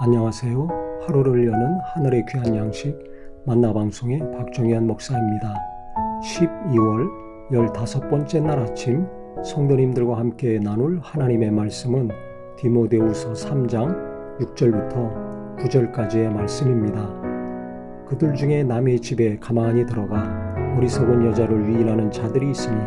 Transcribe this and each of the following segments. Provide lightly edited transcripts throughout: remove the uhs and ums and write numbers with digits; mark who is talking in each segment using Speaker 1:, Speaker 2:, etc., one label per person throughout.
Speaker 1: 안녕하세요. 하루를 여는 하늘의 귀한 양식 만나방송의 박종현 목사입니다. 12월 15번째 날 아침 성도님들과 함께 나눌 하나님의 말씀은 디모데후서 3장 6절부터 9절까지의 말씀입니다. 그들 중에 남의 집에 가만히 들어가 어리석은 여자를 위인하는 자들이 있으니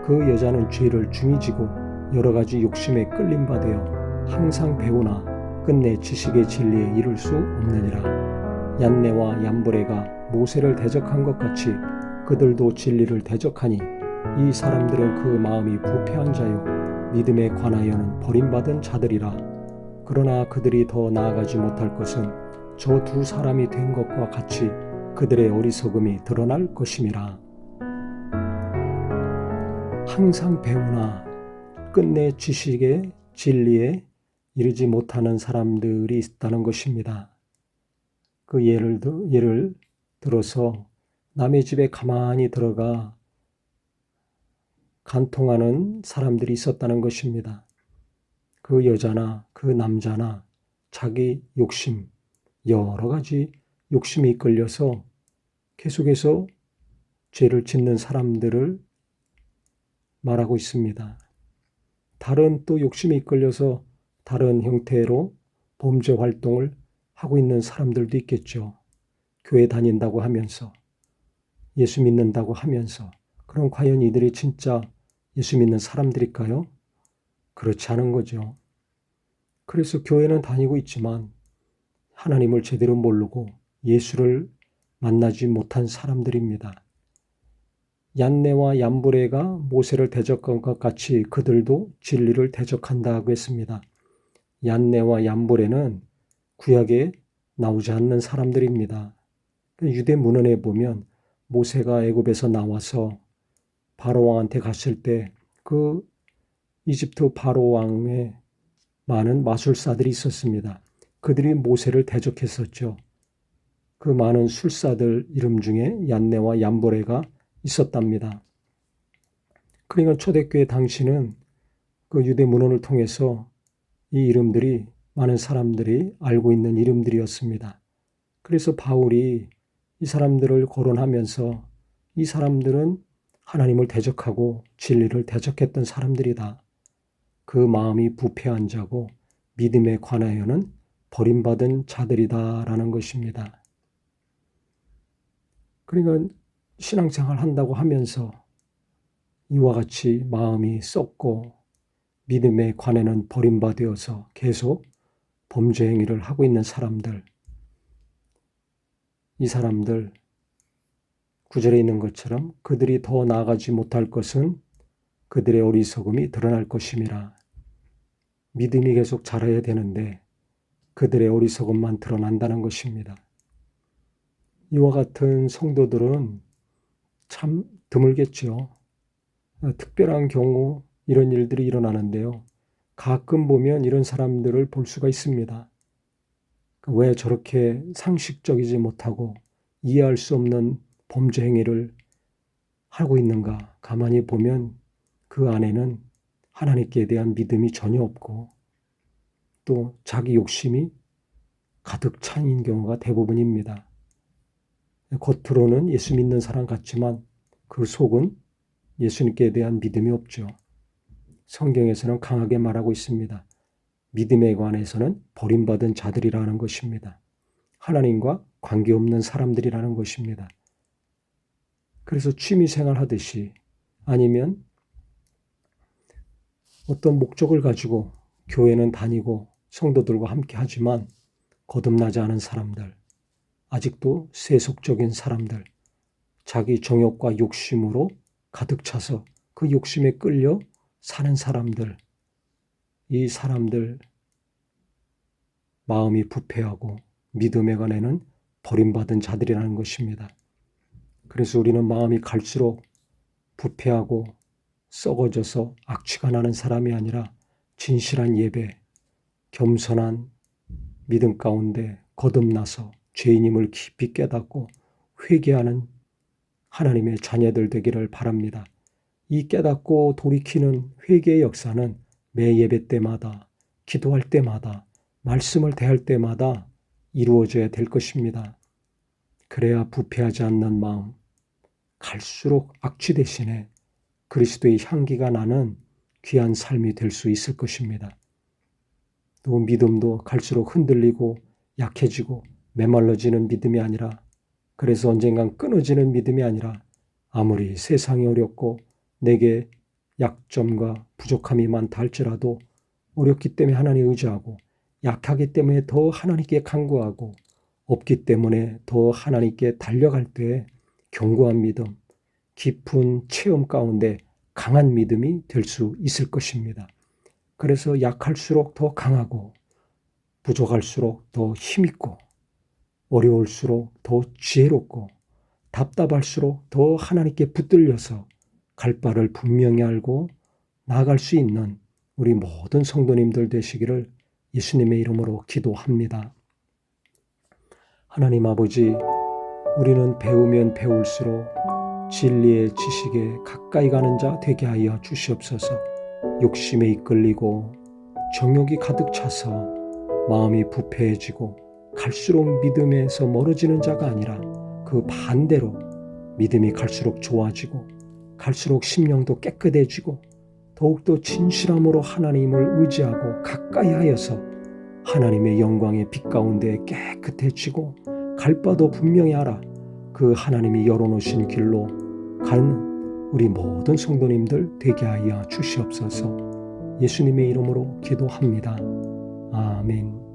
Speaker 1: 그 여자는 죄를 중히 지고 여러 가지 욕심에 끌림바 되어 항상 배우나 끝내 지식의 진리에 이를 수 없느니라. 얀네와 얀브레가 모세를 대적한 것 같이 그들도 진리를 대적하니 이 사람들은 그 마음이 부패한 자요 믿음에 관하여는 버림받은 자들이라. 그러나 그들이 더 나아가지 못할 것은 저 두 사람이 된 것과 같이 그들의 어리석음이 드러날 것임이라. 항상 배우나 끝내 지식의 진리에 이르지 못하는 사람들이 있다는 것입니다. 그 예를 들어서 남의 집에 가만히 들어가 간통하는 사람들이 있었다는 것입니다. 그 여자나 그 남자나 자기 욕심, 여러 가지 욕심이 이끌려서 계속해서 죄를 짓는 사람들을 말하고 있습니다. 다른 또 욕심이 이끌려서 다른 형태로 범죄 활동을 하고 있는 사람들도 있겠죠. 교회 다닌다고 하면서, 예수 믿는다고 하면서. 그럼 과연 이들이 진짜 예수 믿는 사람들일까요? 그렇지 않은 거죠. 그래서 교회는 다니고 있지만 하나님을 제대로 모르고 예수를 만나지 못한 사람들입니다. 얀네와 얀브레가 모세를 대적한 것 같이 그들도 진리를 대적한다고 했습니다. 얀네와 얀브레는 구약에 나오지 않는 사람들입니다. 유대 문헌에 보면 모세가 애굽에서 나와서 바로 왕한테 갔을 때 그 이집트 바로 왕에 많은 마술사들이 있었습니다. 그들이 모세를 대적했었죠. 그 많은 술사들 이름 중에 얀네와 얀브레가 있었답니다. 그러니까 초대교회 당시는 그 유대 문헌을 통해서 이 이름들이 많은 사람들이 알고 있는 이름들이었습니다. 그래서 바울이 이 사람들을 거론하면서 이 사람들은 하나님을 대적하고 진리를 대적했던 사람들이다. 그 마음이 부패한 자고 믿음에 관하여는 버림받은 자들이다라는 것입니다. 그러니까 신앙생활 한다고 하면서 이와 같이 마음이 썩고 믿음에 관해는 버림받아서 계속 범죄 행위를 하고 있는 사람들, 이 사람들 9절에 있는 것처럼 그들이 더 나아가지 못할 것은 그들의 어리석음이 드러날 것임이라. 믿음이 계속 자라야 되는데 그들의 어리석음만 드러난다는 것입니다. 이와 같은 성도들은 참 드물겠죠. 특별한 경우 이런 일들이 일어나는데요. 가끔 보면 이런 사람들을 볼 수가 있습니다. 왜 저렇게 상식적이지 못하고 이해할 수 없는 범죄 행위를 하고 있는가? 가만히 보면 그 안에는 하나님께 대한 믿음이 전혀 없고 또 자기 욕심이 가득 찬 경우가 대부분입니다. 겉으로는 예수 믿는 사람 같지만 그 속은 예수님께 대한 믿음이 없죠. 성경에서는 강하게 말하고 있습니다. 믿음에 관해서는 버림받은 자들이라는 것입니다. 하나님과 관계없는 사람들이라는 것입니다. 그래서 취미생활 하듯이 아니면 어떤 목적을 가지고 교회는 다니고 성도들과 함께 하지만 거듭나지 않은 사람들, 아직도 세속적인 사람들, 자기 정욕과 욕심으로 가득 차서 그 욕심에 끌려 사는 사람들, 이 사람들 마음이 부패하고 믿음에 관해는 버림받은 자들이라는 것입니다. 그래서 우리는 마음이 갈수록 부패하고 썩어져서 악취가 나는 사람이 아니라 진실한 예배, 겸손한 믿음 가운데 거듭나서 죄인임을 깊이 깨닫고 회개하는 하나님의 자녀들 되기를 바랍니다. 이 깨닫고 돌이키는 회개의 역사는 매 예배 때마다, 기도할 때마다 말씀을 대할 때마다 이루어져야 될 것입니다. 그래야 부패하지 않는 마음, 갈수록 악취 대신에 그리스도의 향기가 나는 귀한 삶이 될 수 있을 것입니다. 또 믿음도 갈수록 흔들리고 약해지고 메말라지는 믿음이 아니라, 그래서 언젠간 끊어지는 믿음이 아니라, 아무리 세상이 어렵고 내게 약점과 부족함이 많다 할지라도 어렵기 때문에 하나님 의지하고, 약하기 때문에 더 하나님께 간구하고, 없기 때문에 더 하나님께 달려갈 때 견고한 믿음, 깊은 체험 가운데 강한 믿음이 될 수 있을 것입니다. 그래서 약할수록 더 강하고, 부족할수록 더 힘있고, 어려울수록 더 지혜롭고, 답답할수록 더 하나님께 붙들려서 갈 바를 분명히 알고 나아갈 수 있는 우리 모든 성도님들 되시기를 예수님의 이름으로 기도합니다. 하나님 아버지, 우리는 배우면 배울수록 진리의 지식에 가까이 가는 자 되게 하여 주시옵소서. 욕심에 이끌리고 정욕이 가득 차서 마음이 부패해지고 갈수록 믿음에서 멀어지는 자가 아니라, 그 반대로 믿음이 갈수록 좋아지고 갈수록 심령도 깨끗해지고 더욱더 진실함으로 하나님을 의지하고 가까이 하여서 하나님의 영광의 빛 가운데 깨끗해지고 갈 바도 분명히 알아 그 하나님이 열어놓으신 길로 가는 우리 모든 성도님들 되게 하여 주시옵소서. 예수님의 이름으로 기도합니다. 아멘.